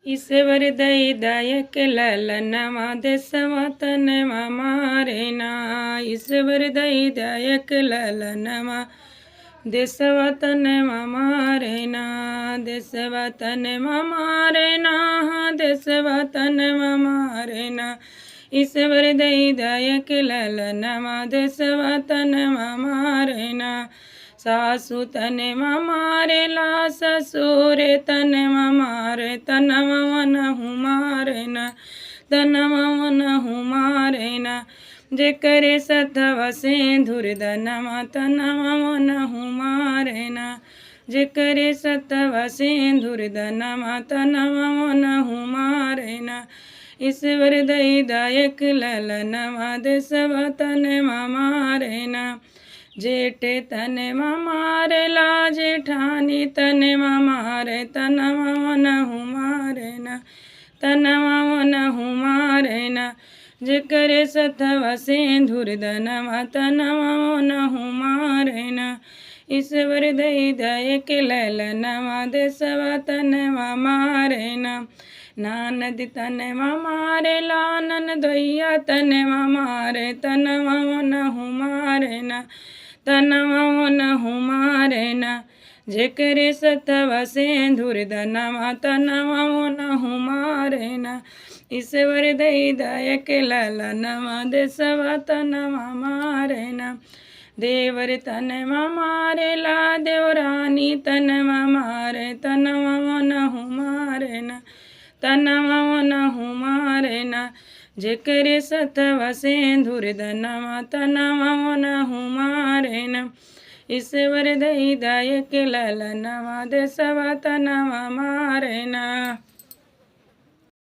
ईश्वर दई दायक ललनमा देशवा तनवा मारे ना। ईश्वर दई दायक ललनमा देशवा तनवा मारे ना। देशवा तनवा मारे ना, देशवा तनवा मारे ना। ईश्वर दई दायक ललनमा देशवा तनवा मारे ना। सासु तनवा मारे ला, ससुर तनवा मारे तनवा मनहु मारे ना। तनवा मनहु मारे ना। जे करे सतवा सिंदूर दनमा तनवा मनहु मारे ना। जे करे सतवा सिंदूर दनमा तनवा मनहु मारे ना। ईश्वर दई दायक ललनमा देशवा तनवा मारे ना। जेठ तनवा मारे ला, जेठानी तनवा मारे तनवा मनहु मारे ना। तनवा मनहु मारे ना। जे करे सतवा सिंदूर दनमा तनवा मनहु मारे ना। ईश्वर दई दायक ललनमा देशवा तनवा मारे ना। ननद तनवा मारे ला, ननदोइया तनवा मारे तनवा मनहु मारे ना। तनवा मनहु मारे ना। जे करे सतवा सिंदूर दनमा तनवा मनहु मारे ना। ईश्वर दई दायक ललनमा देशवा तनवा मारे ना। देवर तनवा मारे ला, देवरानी तनवा मारे तनवा मनहु मारे ना। तनवा मनहु मारे ना। जे करे सतवा सिंदूर दनमा तनवा मनहु मारे ना। ईश्वर दई दायक ललनमा देशवा तनवा मारे ना।